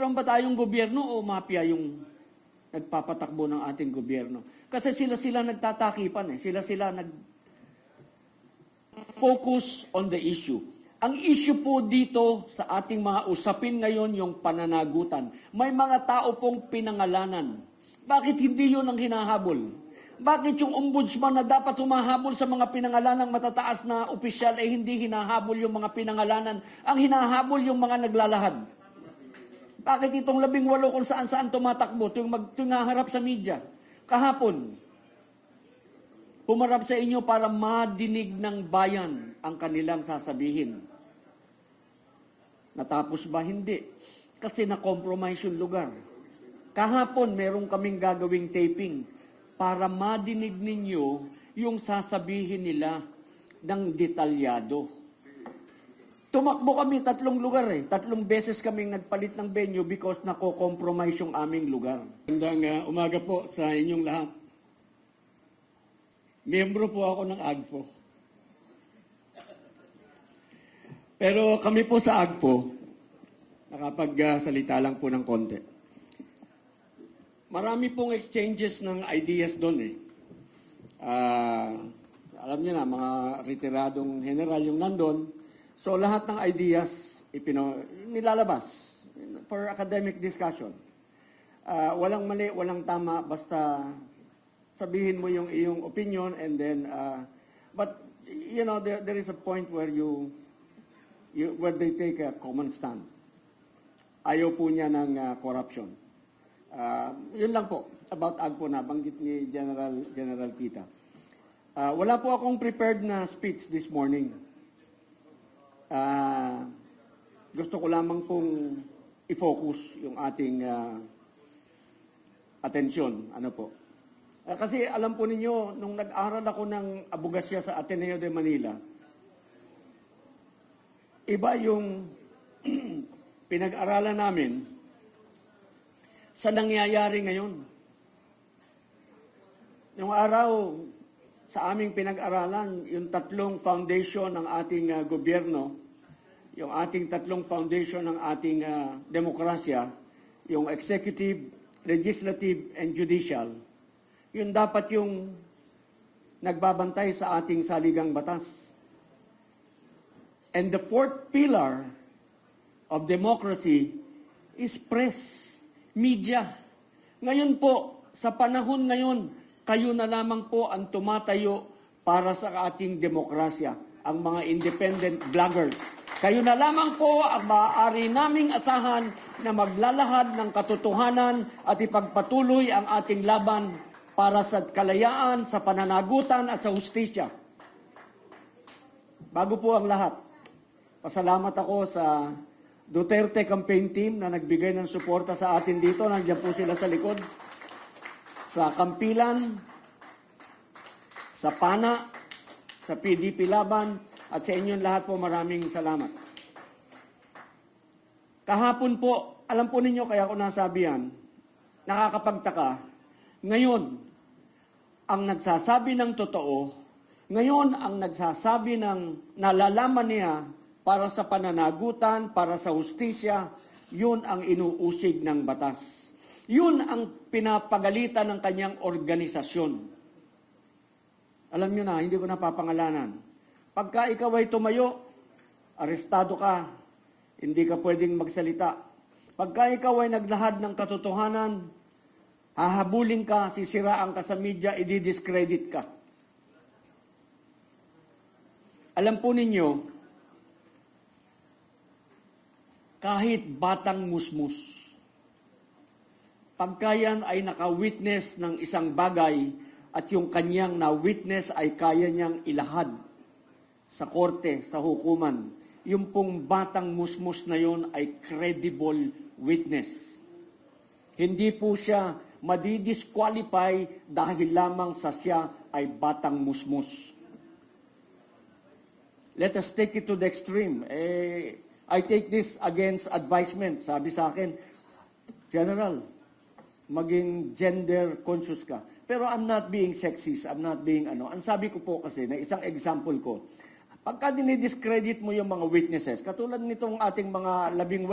Meron ba tayong gobyerno o mafia yung nagpapatakbo ng ating gobyerno? Kasi sila nagtatakipan eh. Sila nag-focus on the issue. Ang issue po dito sa ating mga usapin ngayon yung pananagutan. May mga tao pong pinangalanan. Bakit hindi yun ang hinahabol? Bakit yung ombudsman na dapat humahabol sa mga pinangalanang matataas na opisyal ay hindi hinahabol yung mga pinangalanan? Ang hinahabol yung mga naglalahad. Bakit itong 18 kung saan-saan tumatakbo, tuwing haharap sa media? Kahapon, pumarap sa inyo para madinig ng bayan ang kanilang sasabihin. Natapos ba? Hindi. Kasi na-compromise yung lugar. Kahapon, meron kaming gagawing taping para madinig ninyo yung sasabihin nila ng detalyado. Tumakbo kami 3 lugar eh. 3 beses kaming nagpalit ng venue because nako-compromise yung aming lugar. Magandang umaga po sa inyong lahat. Miyembro po ako ng AGPO. Pero kami po sa AGPO, nakapagsalita lang po ng konti. Marami pong exchanges ng ideas doon eh. Alam niyo na, mga retiradong general yung nandun. So lahat ng ideas nilalabas for academic discussion. Walang mali, walang tama, basta sabihin mo yung iyong opinion and then, but you know, there is a point where where they take a common stand. Ayaw po niya ng corruption. Yun lang po about AGPO na banggit ni General Kita. Wala po akong prepared na speech this morning. Gusto ko lamang pong i-focus yung ating atensyon. Ano po? Kasi alam po ninyo, nung nag-aral ako ng abogasya sa Ateneo de Manila, iba yung pinag-aralan namin sa nangyayari ngayon. Yung araw, sa aming pinag-aralan, yung 3 foundation ng ating gobyerno, yung ating 3 foundation ng ating demokrasya, yung executive, legislative, and judicial, yun dapat yung nagbabantay sa ating saligang batas. And the 4th pillar of democracy is press. Media. Ngayon po, sa panahon ngayon, kayo na lamang po ang tumatayo para sa ating demokrasya, ang mga independent bloggers. Kayo na lamang po ang maaari naming asahan na maglalahad ng katotohanan at ipagpatuloy ang ating laban para sa kalayaan, sa pananagutan at sa hustisya. Bago po ang lahat, pasalamat ako sa Duterte campaign team na nagbigay ng suporta sa atin dito. Nandiyan po sila sa likod. Sa Kampilan, sa PANA, sa PDP Laban, at sa inyong lahat po maraming salamat. Kahapon po, alam po ninyo kaya ko nasabi yan, nakakapagtaka, ngayon, ang nagsasabi ng totoo, ngayon ang nagsasabi ng nalalaman niya para sa pananagutan, para sa hustisya, yun ang inuusig ng batas. Yun ang pinapagalitan ng kanyang organisasyon. Alam nyo na, hindi ko napapangalanan. Pagka ikaw ay tumayo, arestado ka, hindi ka pwedeng magsalita. Pagka ikaw ay naglahad ng katotohanan, hahabulin ka, sisiraan ka sa media, i-discredit ka. Alam po ninyo, kahit batang musmus, pagka yan ay naka-witness ng isang bagay at yung kanyang na-witness ay kaya niyang ilahad sa korte, sa hukuman, yung pong batang musmus na yon ay credible witness. Hindi po siya madidisqualify dahil lamang sa siya ay batang musmus. Let us take it to the extreme. I take this against advisement. Sabi sa akin, General, maging gender conscious ka. Pero I'm not being sexist, I'm not being ano. Ang sabi ko po kasi, na isang example ko, pagka dinidiscredit mo yung mga witnesses, katulad nitong ating mga 18,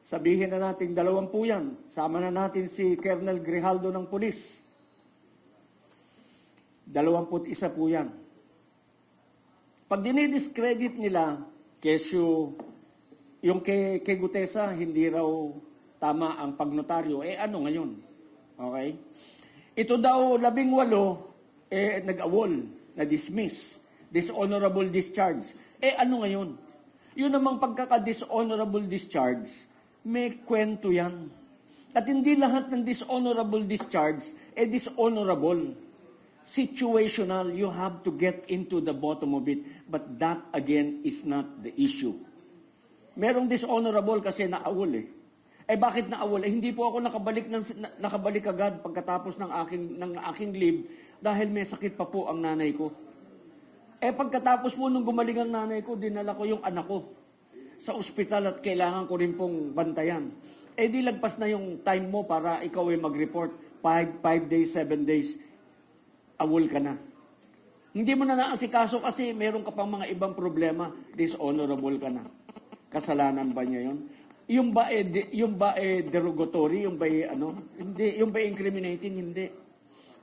Sabihin na natin 20 yan. Sama na natin si Colonel Grijaldo ng pulis. 21 po yan. Pag dinidiscredit nila, kesyo, yung kay Gutesa, hindi raw tama ang pagnotaryo. Ano ngayon? Okay? Ito daw, 18, nag-awol, na-dismiss. Dishonorable discharge. Ano ngayon? Yun namang pagkaka-dishonorable discharge, may kwento yan. At hindi lahat ng dishonorable discharge, dishonorable. Situational, you have to get into the bottom of it. But that, again, is not the issue. Merong dishonorable kasi naawol bakit naawol? Hindi po ako nakabalik agad pagkatapos ng aking leave dahil may sakit pa po ang nanay ko. Pagkatapos po nung gumaling ang nanay ko, dinala ko yung anak ko sa ospital at kailangan ko rin pong bantayan. Di lagpas na yung time mo para ikaw ay mag-report. 5 days, 7 days, awol ka na. Hindi mo na naasikaso kasi meron ka pang mga ibang problema, dishonorable ka na. Kasalanan ba niya yun? Yung ba derogatory, yung ba hindi, yung ba incriminating, hindi.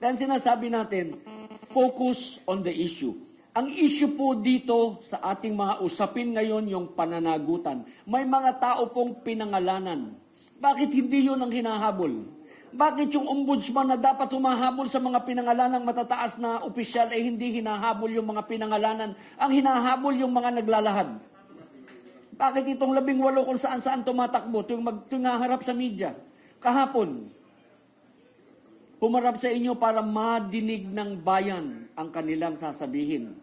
Dahil sinasabi natin, focus on the issue. Ang issue po dito sa ating mga usapin ngayon, yung pananagutan. May mga tao pong pinangalanan. Bakit hindi yun ang hinahabol? Bakit yung ombudsman na dapat humahabol sa mga pinangalanang matataas na opisyal hindi hinahabol yung mga pinangalanan? Ang hinahabol yung mga naglalahad. Bakit itong 18 kung saan-saan tumatakbo, tuwing harap sa media? Kahapon, humarap sa inyo para madinig ng bayan ang kanilang sasabihin.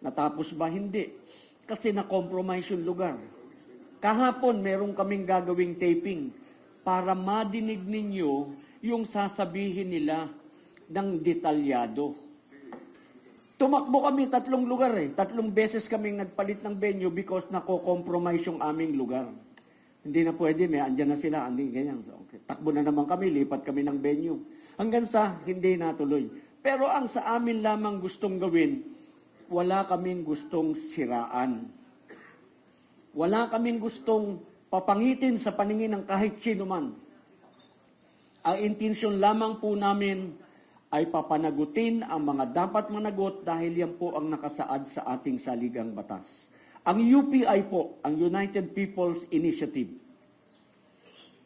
Natapos ba? Hindi. Kasi na-compromise yung lugar. Kahapon, meron kaming gagawing taping para madinig ninyo yung sasabihin nila ng detalyado. Tumakbo kami 3 lugar 3 beses kaming nagpalit ng venue because nako-compromise yung aming lugar. Hindi na pwede, andyan na sila, ganyan. So, okay. Takbo na naman kami, lipat kami ng venue. Hanggang sa hindi natuloy. Pero ang sa amin lamang gustong gawin, wala kaming gustong siraan. Wala kaming gustong papangitin sa paningin ng kahit sino man. Ang intensyon lamang po namin ay papanagutin ang mga dapat managot dahil yan po ang nakasaad sa ating saligang batas. Ang UPI po, ang United People's Initiative,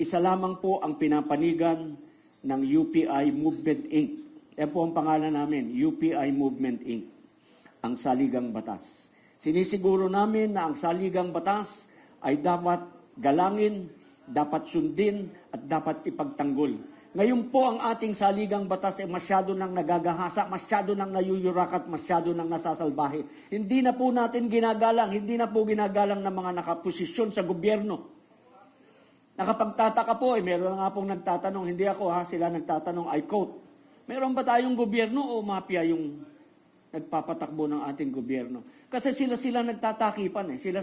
isa lamang po ang pinapanigan ng UPI Movement Inc. Yan po ang pangalan namin, UPI Movement Inc. Ang saligang batas. Sinisiguro namin na ang saligang batas ay dapat galangin, dapat sundin, at dapat ipagtanggol. Ngayon po ang ating saligang batas ay masyado nang nagagahasa, masyado nang nayuyurakat, masyado nang nasasalbahe. Hindi na po natin ginagalang, hindi na po ginagalang ng mga nakaposisyon sa gobyerno. Nakapagtataka po, meron nga pong nagtatanong, hindi ako sila nagtatanong, I quote, meron ba tayong gobyerno o mafia yung nagpapatakbo ng ating gobyerno? Kasi sila nagtatakipan sila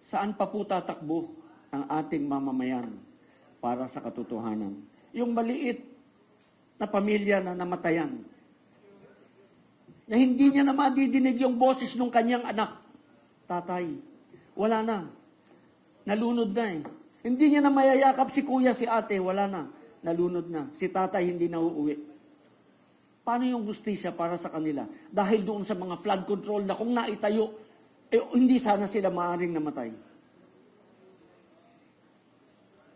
Saan pa po tatakbo ang ating mamamayan para sa katotohanan? Yung maliit na pamilya na namatayan, na hindi niya na madidinig yung boses ng kanyang anak. Tatay, wala na. Nalunod na Hindi niya na mayayakap si kuya, si ate, wala na. Nalunod na. Si tatay hindi na uuwi. Paano yung justisya para sa kanila? Dahil doon sa mga flood control na kung naitayo, hindi sana sila maaaring namatay.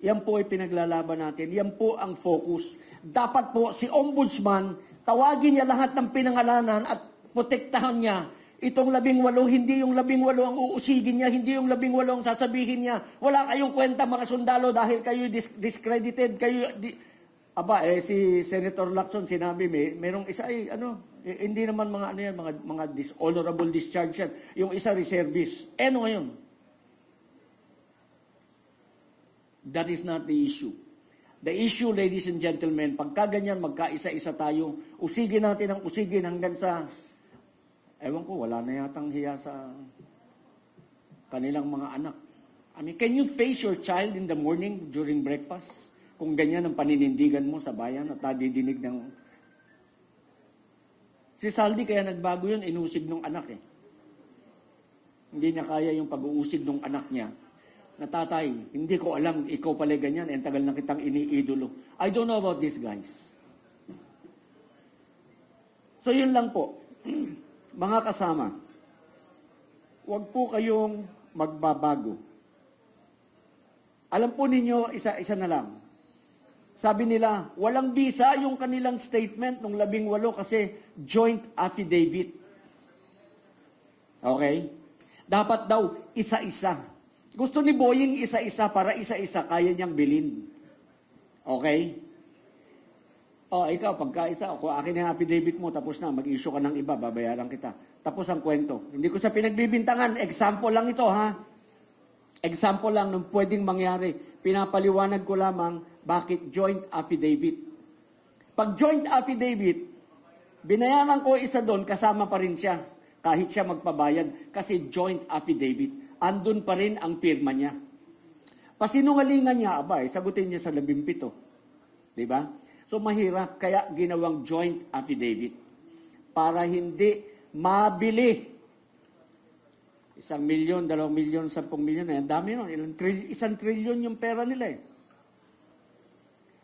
Yan po ay pinaglalaban natin. Yan po ang focus. Dapat po si Ombudsman, tawagin niya lahat ng pinangalanan at protektahan niya. Itong 18, hindi yung 18 ang uusigin niya, hindi yung 18 ang sasabihin niya. Wala kayong kwenta mga sundalo dahil kayo discredited, si Senator Lacson sinabi, merong isa hindi naman mga dishonorable discharge yan. Yung isa reservist. Ano ngayon? That is not the issue. The issue, ladies and gentlemen, pagka ganyan, magkaisa-isa tayo, usigin natin ang usigin hanggang sa, ewan ko, wala na yatang hiya sa kanilang mga anak. Can you face your child in the morning during breakfast? Kung ganyan ang paninindigan mo sa bayan at nadidinig ng Si Saldi kaya nagbago yun, inusig ng anak eh. Hindi niya kaya yung pag-uusig ng anak niya. Na tatay, hindi ko alam, ikaw pala ganyan, ang tagal na kitang iniidolo. I don't know about this, guys. So yun lang po. Mga kasama, huwag po kayong magbabago. Alam po ninyo, isa-isa na lang. Sabi nila, walang bisa yung kanilang statement nung 18 kasi joint affidavit. Okay? Dapat daw isa-isa. Gusto ni Boying isa-isa para isa-isa kaya niyang bilhin. Okay? O, ikaw, pagka-isa, kung akin yung affidavit mo, tapos na, mag-issue ka ng iba, babayaran kita. Tapos ang kwento. Hindi ko sa pinagbibintangan, example lang ito, ha? Example lang nung pwedeng mangyari. Pinapaliwanag ko lamang bakit joint affidavit. Pag joint affidavit, binayaran ko isa doon, kasama pa rin siya. Kahit siya magpabayad. Kasi joint affidavit. Andun pa rin ang pirma niya. Pasinungalingan niya, sagutin niya sa 17. Diba? So mahirap, kaya ginawang joint affidavit. Para hindi mabili. 1 milyon, 2 milyon, 10 milyon, ang dami nun. 1 trilyon yung pera nila eh.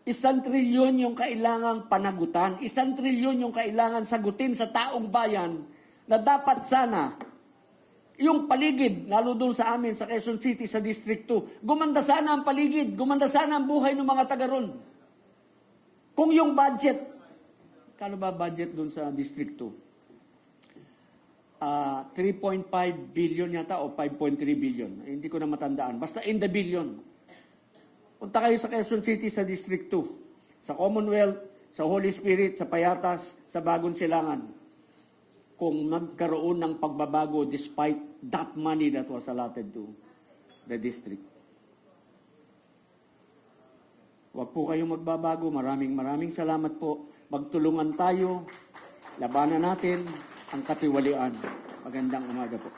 1 trilyon yung kailangang panagutan. 1 trilyon yung kailangan sagutin sa taong bayan na dapat sana yung paligid, lalo doon sa amin, sa Quezon City, sa District 2, gumanda sana ang paligid, gumanda sana ang buhay ng mga taga ron. Kung yung budget, kano ba budget doon sa District 2? 3.5 billion yata o 5.3 billion. Hindi ko na matandaan. Basta in the billion. Punta kayo sa Quezon City sa District 2, sa Commonwealth, sa Holy Spirit, sa Payatas, sa Bagong Silangan. Kung magkaroon ng pagbabago despite that money that was allotted to the district. Huwag po kayong magbabago. Maraming salamat po. Magtulungan tayo. Labanan natin ang katiwalian. Magandang umaga po.